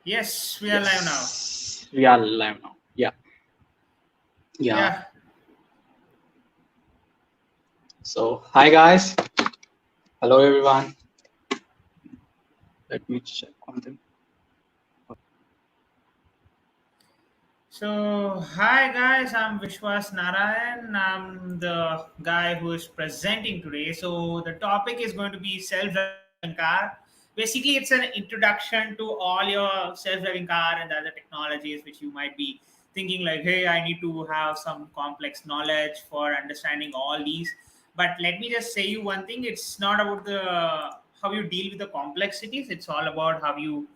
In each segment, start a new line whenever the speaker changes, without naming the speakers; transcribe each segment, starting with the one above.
Yes, we are live now.
Yes, we are live now. Yeah.
Yeah.
So, hi guys. Hello everyone. Let me check on them.
So, hi guys, I'm Vishwas Narayan. I'm the guy who is presenting today. So, the topic is going to be self-driving car. Basically, it's an introduction to all your self-driving car and the other technologies which you might be thinking like, hey, I need to have some complex knowledge for understanding all these. But let me just say you one thing. It's not about the how you deal with the complexities. It's all about how you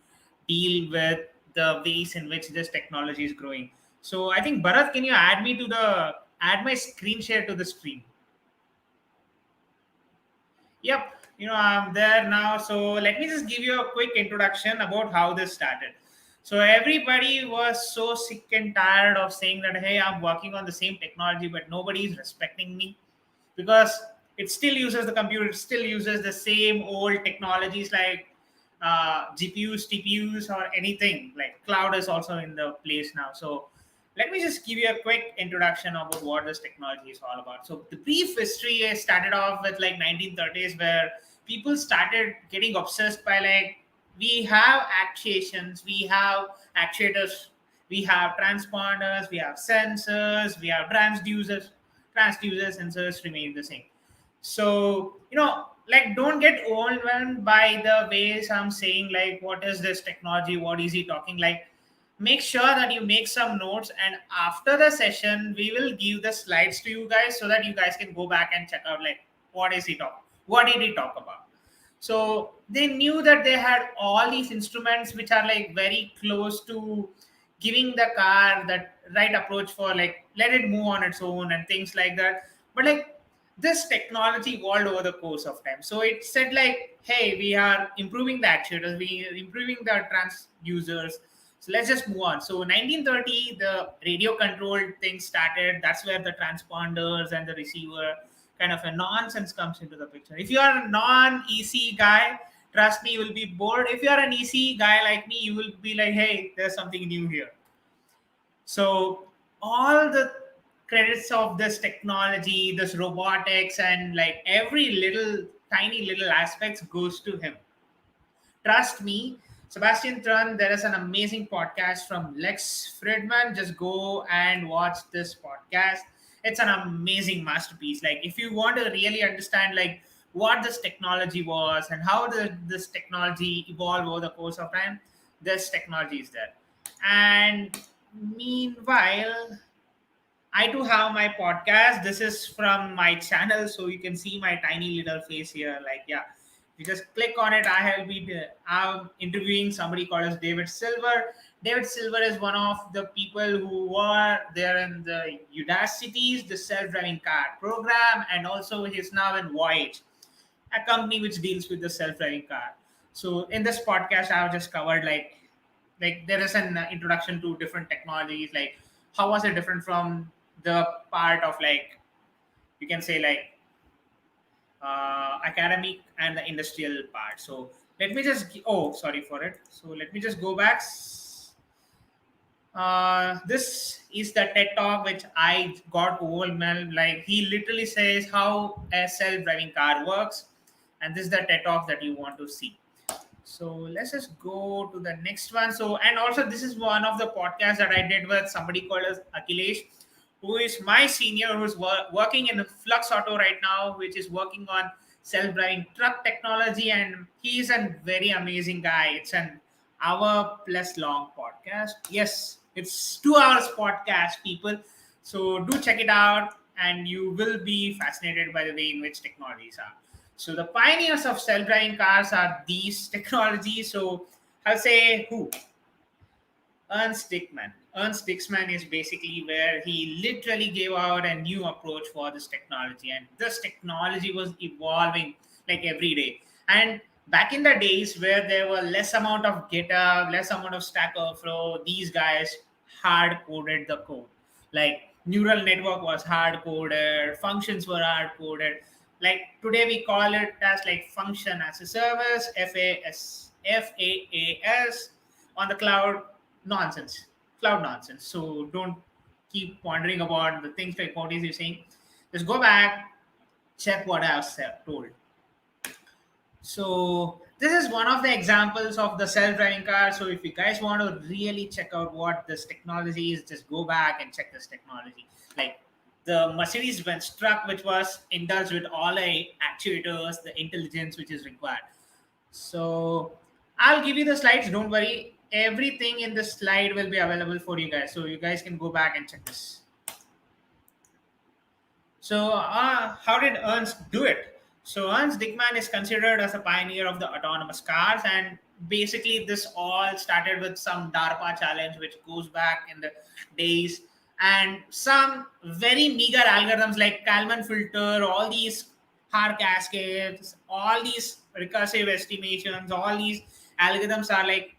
deal with the ways in which this technology is growing. So I think Bharat, can you add my screen share to the stream? Yep, I'm there now. So let me just give you a quick introduction about how this started. So everybody was so sick and tired of saying that, hey, I'm working on the same technology, but nobody is respecting me because it still uses the computer, it still uses the same old technologies like GPUs, TPUs, or anything. Like cloud is also in the place now. So let me just give you a quick introduction about what this technology is all about. So the brief history is started off with like 1930s, where people started getting obsessed by like we have actuations, we have actuators, we have transponders, we have sensors, we have transducers, sensors remain the same. So like don't get overwhelmed by the ways I'm saying like what is this technology, what is he talking like. Make sure that you make some notes, and after the session we will give the slides to you guys so that you guys can go back and check out like what did he talk about. So they knew that they had all these instruments which are like very close to giving the car that right approach for like let it move on its own and things like that. But like this technology evolved over the course of time. So it said like, hey, we are improving the actuators, we are improving the transducers. So let's just move on. So 1930, the radio controlled thing started. That's where the transponders and the receiver kind of a nonsense comes into the picture. If you are a non-EC guy, trust me, you will be bored. If you are an EC guy like me, you will be like, hey, there's something new here. So all the credits of this technology, this robotics, and like every little tiny little aspects goes to him. Trust me, Sebastian Trun, there is an amazing podcast from Lex Friedman. Just go and watch this podcast. It's an amazing masterpiece. Like if you want to really understand like what this technology was and how this technology evolved over the course of time, this technology is there. And meanwhile, I do have my podcast. This is from my channel, so you can see my tiny little face here. Like, yeah, you just click on it. I'm interviewing somebody called as David Silver. David Silver is one of the people who were there in the Udacities, the self-driving car program, and also he's now in Voyage, a company which deals with the self-driving car. So in this podcast, I've just covered like there is an introduction to different technologies, like how was it different from the part of like you can say like academic and the industrial part. So let me just oh sorry for it. So let me just go back. This is the TED talk which I got overwhelmed. Like he literally says how a self-driving car works, and this is the TED talk that you want to see. So let's just go to the next one. So and also this is one of the podcasts that I did with somebody called as Akhilesh, who is my senior, who's working in Flux Auto right now, which is working on self-driving truck technology, and he's a very amazing guy. It's an hour plus long podcast. Yes, it's 2 hours podcast, people. So do check it out, and you will be fascinated by the way in which technologies are. So the pioneers of self-driving cars are these technologies. So I'll say who? Ernst Dickman. Ernst Dickman is basically where he literally gave out a new approach for this technology, and this technology was evolving like every day. And back in the days where there were less amount of GitHub, less amount of Stack Overflow, these guys hard coded the code. Like neural network was hard coded, functions were hard coded. Like today we call it as like function as a service, FAS, on the cloud nonsense, cloud nonsense. So don't keep wondering about the things like what is you saying. Just go back, check what I have told. So this is one of the examples of the self-driving car. So if you guys want to really check out what this technology is, just go back and check this technology. Like the Mercedes-Benz truck, which was indulged with all the actuators, the intelligence which is required. So I'll give you the slides. Don't worry. Everything in the slide will be available for you guys. So you guys can go back and check this. So, how did Ernst do it? So, Ernst Dickmann is considered as a pioneer of the autonomous cars, and basically, this all started with some DARPA challenge, which goes back in the days, and some very meager algorithms like Kalman filter, all these hard cascades, all these recursive estimations, all these algorithms are like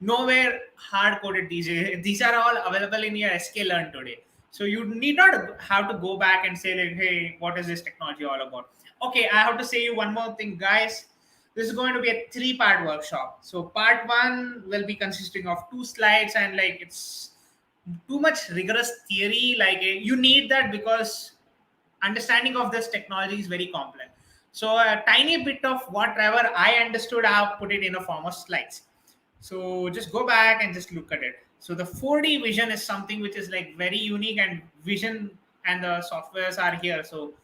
nowhere hard coded these days. These are all available in your sklearn today. So you need not have to go back and say like, hey, what is this technology all about? Okay, I have to say you one more thing, guys. This is going to be a 3-part workshop. So part 1 will be consisting of 2 slides, and like it's too much rigorous theory. Like you need that because understanding of this technology is very complex. So a tiny bit of whatever I understood, I've put it in a form of slides. So just go back and just look at it. So the 4D vision is something which is like very unique, and vision and the softwares are here. So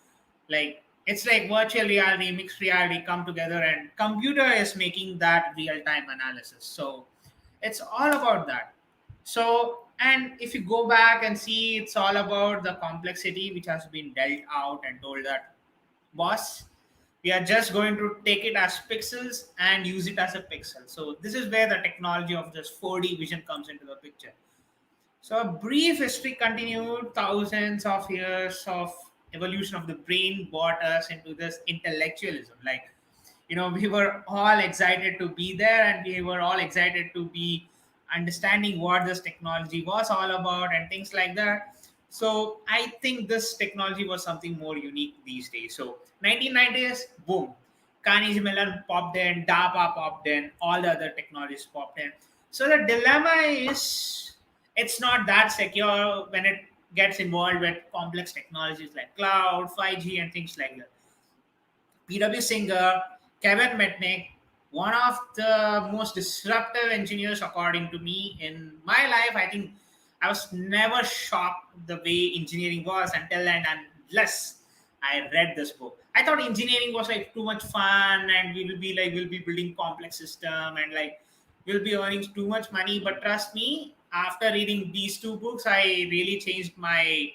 like it's like virtual reality, mixed reality come together, and computer is making that real time analysis. So it's all about that. So and if you go back and see, it's all about the complexity which has been dealt out and told that, boss, we are just going to take it as pixels and use it as a pixel. So this is where the technology of this 4D vision comes into the picture. So a brief history continued. Thousands of years of evolution of the brain brought us into this intellectualism. Like, we were all excited to be there, and we were all excited to be understanding what this technology was all about and things like that. So I think this technology was something more unique these days. So 1990s, boom, Carnegie Mellon popped in, DARPA popped in, all the other technologies popped in. So the dilemma is it's not that secure when it gets involved with complex technologies like cloud, 5G, and things like that. P.W. Singer, Kevin Metnick, one of the most disruptive engineers, according to me, in my life. I think I was never shocked the way engineering was until and unless I read this book. I thought engineering was like too much fun, and we'll be building complex system, and like we'll be earning too much money. But trust me, after reading these 2 books, I really changed my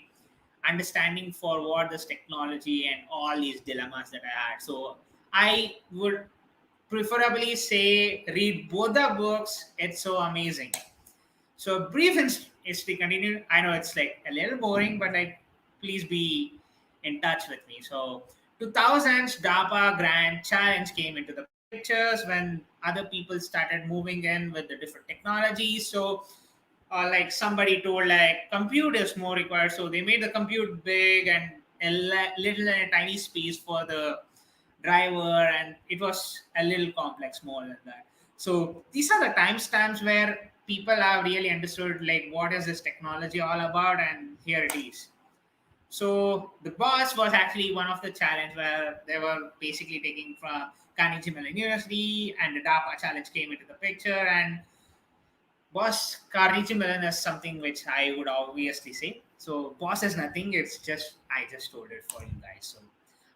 understanding for what this technology and all these dilemmas that I had. So I would preferably say read both the books. It's so amazing. So brief history continued. I know it's like a little boring, but like please be in touch with me. So 2000s DARPA Grand Challenge came into the pictures when other people started moving in with the different technologies. So like somebody told like compute is more required, so they made the compute big and a little and a tiny space for the driver, and it was a little complex more than that. So these are the timestamps where people have really understood like what is this technology all about, and here it is. So the boss was actually one of the challenge where they were basically taking from Carnegie Mellon University, and the DARPA challenge came into the picture. And boss, Carnegie Mellon is something which I would obviously say. So boss is nothing. It's just I just told it for you guys. So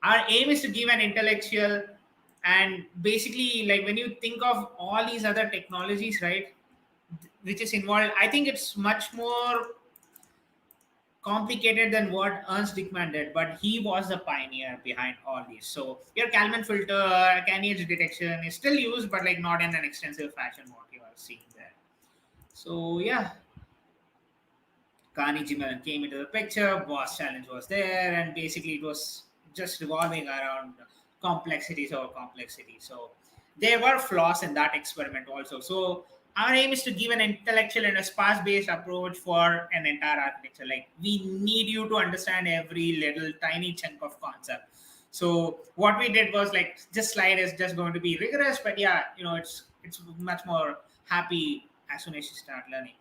our aim is to give an intellectual, and basically like when you think of all these other technologies, right, which is involved, I think it's much more complicated than what Ernst Dickmann did, but he was the pioneer behind all these. So your Kalman filter, Canny edge detection is still used, but like not in an extensive fashion what you are seeing there. So yeah, Carnegie Mellon came into the picture, Boss Challenge was there, and basically it was just revolving around complexities over complexity. So there were flaws in that experiment also. So our aim is to give an intellectual and a sparse-based approach for an entire architecture. Like we need you to understand every little tiny chunk of concept. So what we did was like this slide is just going to be rigorous, but yeah, it's much more happy as soon as you start learning.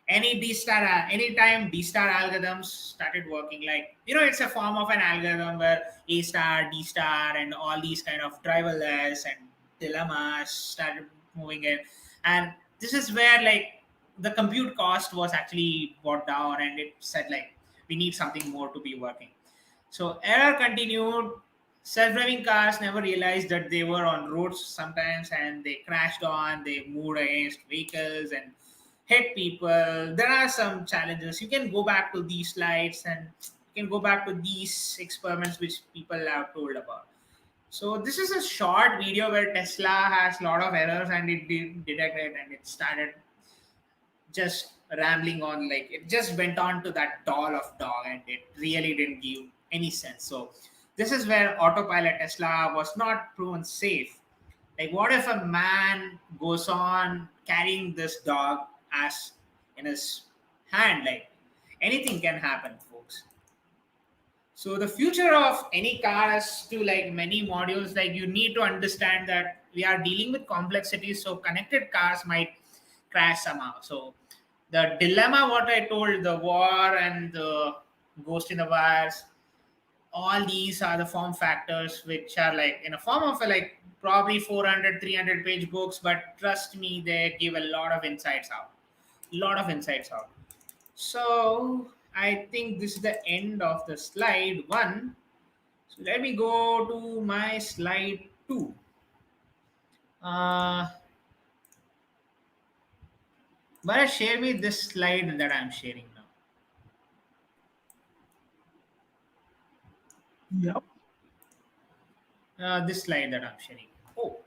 Anytime D star algorithms started working, like it's a form of an algorithm where A star, D star, and all these kind of driverless and dilemmas started moving in, and this is where like the compute cost was actually brought down, and it said like we need something more to be working. So error continued. Self-driving cars never realized that they were on roads sometimes, and they crashed on. They moved against vehicles and hit people. There are some challenges. You can go back to these slides, and you can go back to these experiments which people have told about. So this is a short video where Tesla has a lot of errors, and it did detect it, and it started just rambling on, like it just went on to that doll of dog, and it really didn't give any sense. So this is where autopilot Tesla was not proven safe. Like what if a man goes on carrying this dog as in his hand? Like anything can happen, folks. So the future of any car has to like many modules. Like you need to understand that we are dealing with complexities. So connected cars might crash somehow. So the dilemma, what I told, the war and the ghost in the wires, all these are the form factors which are like in a form of a, like probably 400, 300 page books, but trust me, they give a lot of insights out. So I think this is the end of the slide 1. So let me go to my slide 2. But share me this slide that I'm sharing now.
Yeah.
This slide that I'm sharing. Oh,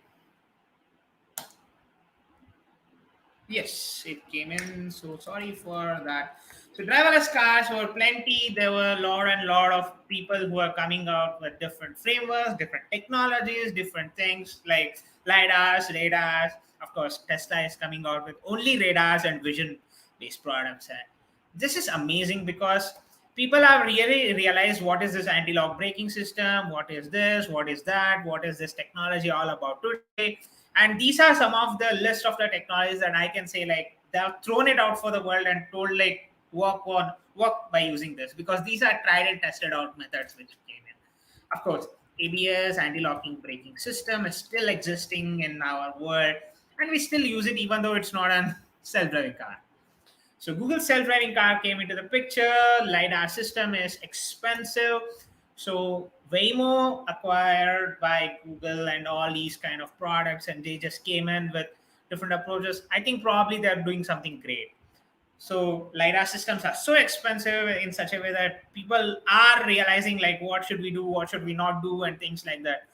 yes, it came in. So sorry for that. So driverless cars were plenty. There were a lot of people who are coming out with different frameworks, different technologies, different things like lidars, radars. Of course, Tesla is coming out with only radars and vision-based products, and this is amazing because people have really realized what is this anti-lock braking system, what is that, what is this technology all about today. And these are some of the list of the technologies that I can say like they have thrown it out for the world and told like work by using this, because these are tried and tested out methods which came in. Of course, ABS, anti-locking braking system, is still existing in our world, and we still use it even though it's not a self-driving car. So Google self-driving car came into the picture. LiDAR system is expensive. So Waymo acquired by Google and all these kind of products, and they just came in with different approaches. I think probably they're doing something great. So LiDAR systems are so expensive in such a way that people are realizing like what should we do, what should we not do, and things like that.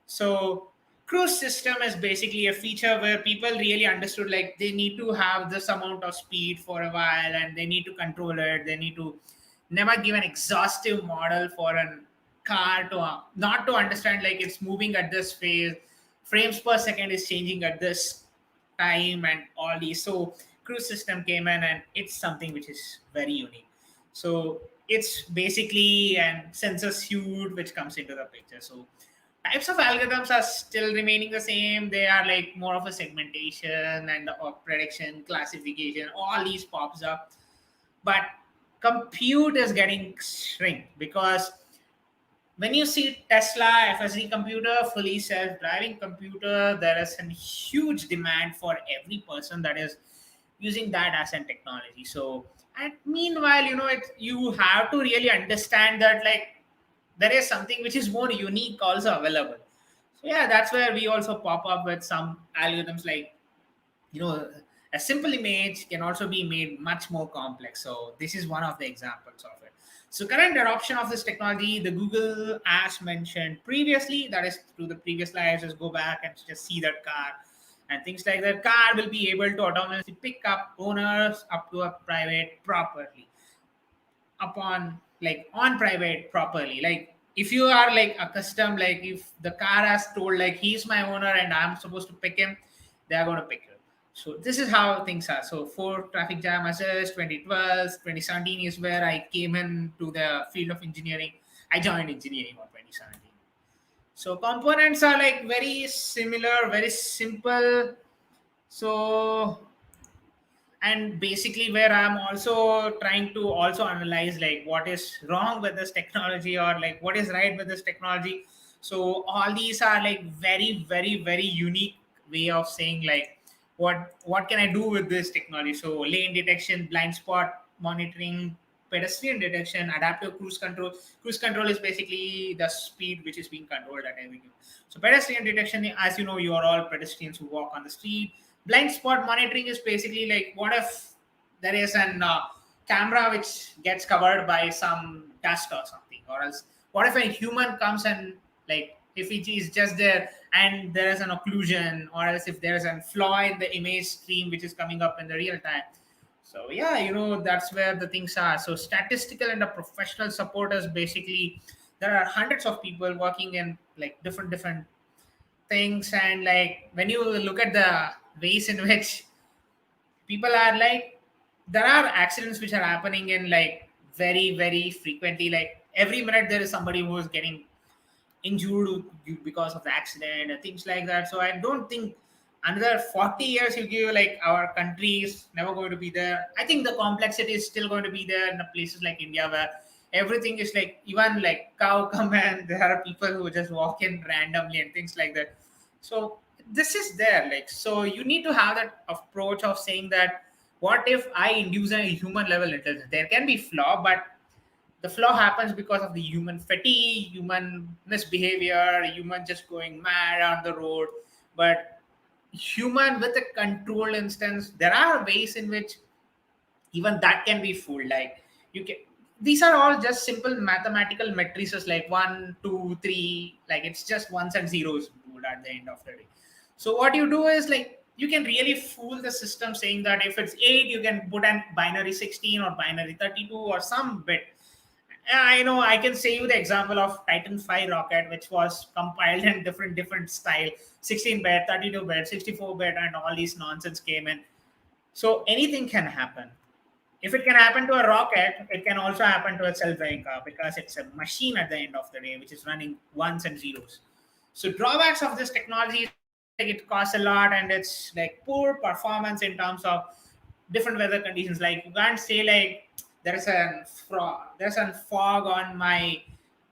So cruise system is basically a feature where people really understood like they need to have this amount of speed for a while, and they need to control it. They need to never give an exhaustive model for a car to not to understand like it's moving at this phase, frames per second is changing at this time, and all these. So cruise system came in, and it's something which is very unique. So it's basically an sensor suite which comes into the picture. So types of algorithms are still remaining the same. They are like more of a segmentation and prediction, classification, all these pops up. But compute is getting shrink, because when you see Tesla FSD computer, fully self-driving computer, there is a huge demand for every person that is using that as a technology. So, and meanwhile, you have to really understand that like there is something which is more unique also available. So yeah, that's where we also pop up with some algorithms like, you know, a simple image can also be made much more complex. So this is one of the examples of it. So current adoption of this technology, the Google, as mentioned previously, that is through the previous slides, just go back and just see that car and things like that. Car will be able to autonomously pick up owners up to a private properly upon like on private properly. Like if you are like accustomed, like if the car has told like he's my owner and I'm supposed to pick him, they are going to pick you. So this is how things are. So for traffic jam assist, 2012 2017 is where I came into the field of engineering. I joined engineering on 2017. So components are like very similar, very simple. So and basically where I'm also trying to also analyze like what is wrong with this technology or like what is right with this technology. So all these are like very unique way of saying like what can I do with this technology. So lane detection, blind spot monitoring, pedestrian detection, adaptive cruise control is basically the speed which is being controlled at every given. So pedestrian detection, as you know, you are all pedestrians who walk on the street. Blind spot monitoring is basically like what if there is an camera which gets covered by some dust or something, or else what if a human comes and like if it is just there and there is an occlusion, or else if there is a flaw in the image stream which is coming up in the real time. So yeah, that's where the things are. So statistical and the professional supporters, basically there are hundreds of people working in like different things. And like when you look at the ways in which people are like, there are accidents which are happening in like very frequently, like every minute there is somebody who is getting injured because of the accident and things like that. So I don't think another 40 years you give like our country is never going to be there. I think the complexity is still going to be there in the places like India where everything is like even like cow come and there are people who just walk in randomly and things like that. So this is there, like, so you need to have that approach of saying that what if I induce a human level intelligence? There can be flaw, but the flaw happens because of the human fatigue, human misbehavior, human just going mad on the road. But human with a controlled instance, there are ways in which even that can be fooled. Like you can, these are all just simple mathematical matrices like 1 2 3, like it's just ones and zeros dude, at the end of the day. So what you do is like you can really fool the system saying that if it's 8 you can put an binary 16 or binary 32 or some bit. I know I can say you the example of Titan 5 rocket, which was compiled in different style, 16-bit, 32-bit, 64-bit, and all these nonsense came in. So anything can happen. If it can happen to a rocket, it can also happen to a self-driving car because it's a machine at the end of the day, which is running ones and zeros. So drawbacks of this technology, like it costs a lot and it's like poor performance in terms of different weather conditions. Like you can't say like there's a fog on my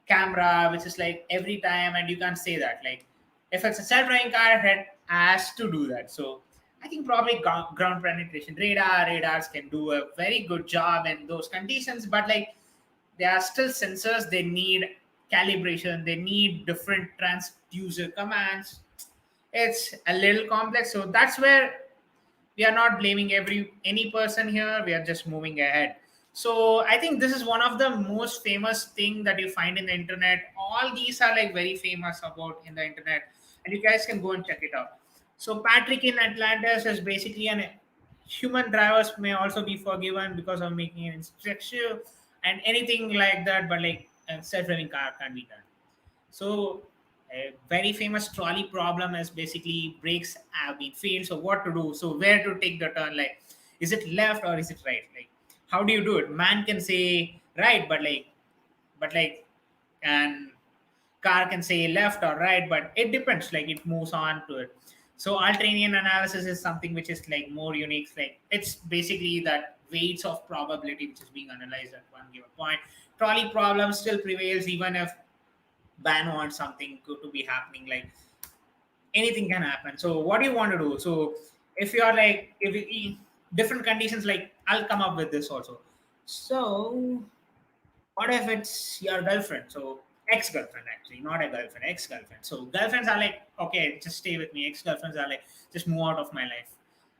camera, which is like every time, and you can't say that. Like if it's a self-driving car, it has to do that. So I think probably ground penetration radars can do a very good job in those conditions, but like there are still sensors. They need calibration. They need different transducer commands. It's a little complex. So that's where we are not blaming any person here. We are just moving ahead. So I think this is one of the most famous thing that you find in the internet. All these are like very famous about in the internet, and you guys can go and check it out. So Patrick in Atlantis is basically an human drivers may also be forgiven because of making an instruction and anything like that, but like a self-driving car can't be done. So a very famous trolley problem is basically brakes have been failed. So what to do? So where to take the turn? Like, is it left or is it right? Like, how do you do it? Man can say right, but like, and car can say left or right, but it depends. Like, it moves on to it. So Alternian analysis is something which is like more unique. Like, it's basically that weights of probability which is being analyzed at one given point. Trolley problem still prevails even if ban wants something good to be happening. Like anything can happen. So what do you want to do? So if you are like if different conditions, like I'll come up with this also. So what if it's your girlfriend? So ex-girlfriend, actually, not a girlfriend, ex-girlfriend. So girlfriends are like, okay, just stay with me. Ex-girlfriends are like, just move out of my life.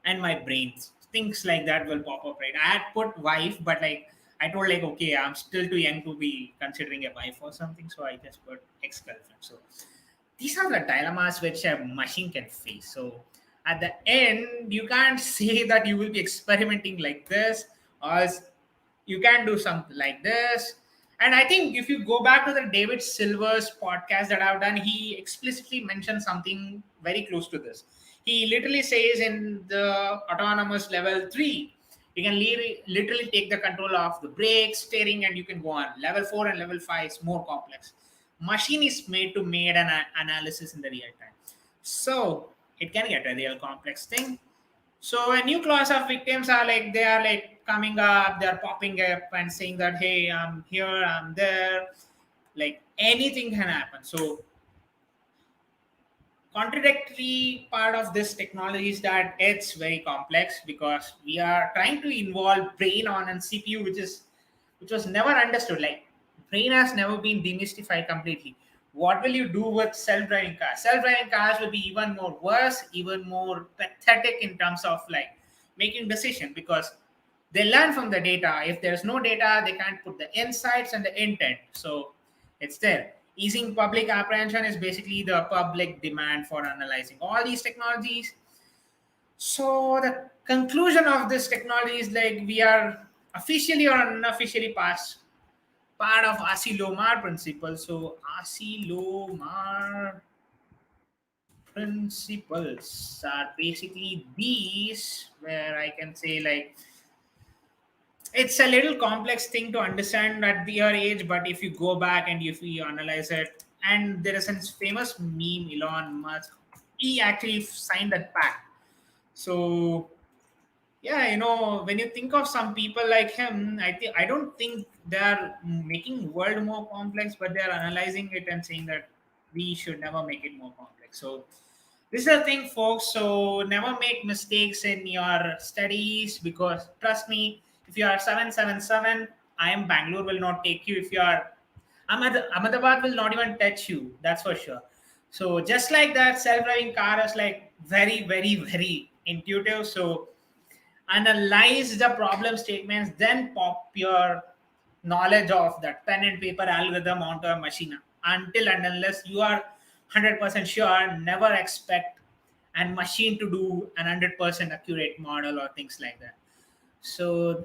And my brains, things like that will pop up, right? I had put wife, but like I told like, okay, I'm still too young to be considering a wife or something. So I just put ex-girlfriend. So these are the dilemmas which a machine can face. So at the end, you can't say that you will be experimenting like this, or you can do something like this. And I think if you go back to the David Silver's podcast that I've done, he explicitly mentioned something very close to this. He literally says in the autonomous level 3, you can literally take the control of the brake, steering, and you can go on. Level 4 and level 5 is more complex. Machine is made to make an analysis in the real time. So it can get a real complex thing. So a new class of victims are like they are like coming up, they are popping up and saying that hey, I'm here, I'm there. Like anything can happen. So contradictory part of this technology is that it's very complex because we are trying to involve brain on and CPU, which was never understood. Like brain has never been demystified completely. What will you do with self-driving cars? Self-driving cars will be even more worse, even more pathetic in terms of like making decision because they learn from the data. If there's no data, they can't put the insights and the intent. So it's there. Easing public apprehension is basically the public demand for analyzing all these technologies. So the conclusion of this technology is like we are officially or unofficially past part of Asilomar principle. So Asilomar principles are basically these where I can say like it's a little complex thing to understand at your age, but if you go back and if you analyze it, and there is a famous meme, Elon Musk, he actually signed that pact. So yeah, when you think of some people like him, I don't think they are making world more complex, but they are analyzing it and saying that we should never make it more complex. So this is the thing, folks. So never make mistakes in your studies because trust me, if you are 777, I am Bangalore will not take you. If you are Ahmedabad will not even touch you. That's for sure. So just like that, self-driving car is like very, very, very intuitive. So analyze the problem statements, then pop your knowledge of that pen and paper algorithm onto a machine until and unless you are 100% sure. Never expect and machine to do an 100% accurate model or things like that. So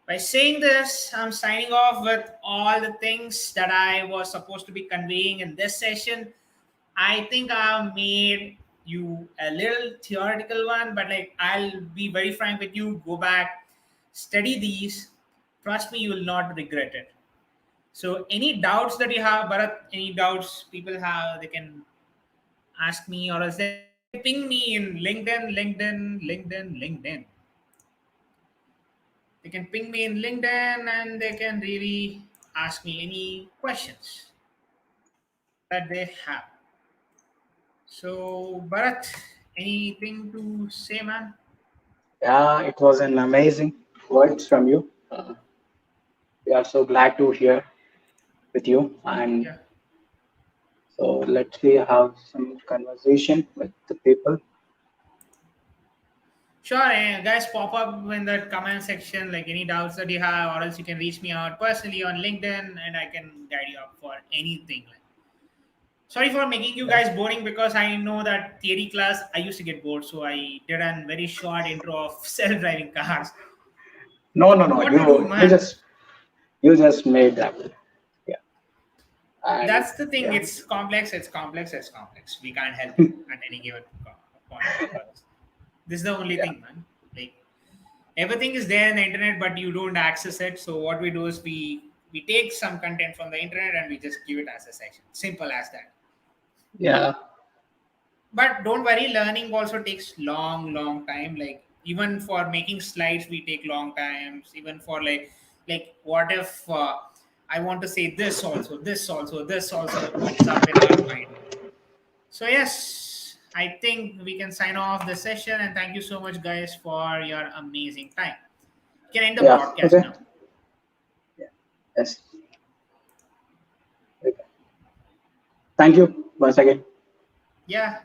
by saying this, I'm signing off with all the things that I was supposed to be conveying in this session. I think I made you a little theoretical one, but like I'll be very frank with you. Go back, study these. Trust me, you will not regret it. So, any doubts that you have, Bharat, any doubts people have, they can ask me, or else they can ping me in LinkedIn. They can ping me in LinkedIn, and they can really ask me any questions that they have. So, Bharat, anything to say, man?
Yeah, it was an amazing words from you. We are so glad to hear with you. And
Yeah.
so let's see have some conversation with the people.
Sure, guys, pop up in the comment section like any doubts that you have, or else you can reach me out personally on LinkedIn and I can guide you up for anything. Like, sorry for making you
Yeah.
guys boring because I know that theory class I used to get bored, so I did a very short intro of self-driving cars.
No, no, no.
What to do,
You
man?
just made that. Yeah. And
That's the thing.
yeah,
It's complex. It's complex. It's complex. We can't help it at any given point because this is the only
yeah,
thing, man. Like everything is there in the internet, but you don't access it. So what we do is we take some content from the internet and we just give it as a section. Simple as that.
yeah,
But don't worry, learning also takes long time. Like even for making slides, we take long times. Even for like what if I want to say this also pops up in our mind. So yes, I think we can sign off the session and thank you so much guys for your amazing time. You can end the
yeah.
broadcast
Okay.
now.
Yeah. Yes. Okay. Thank you once again.
Yeah.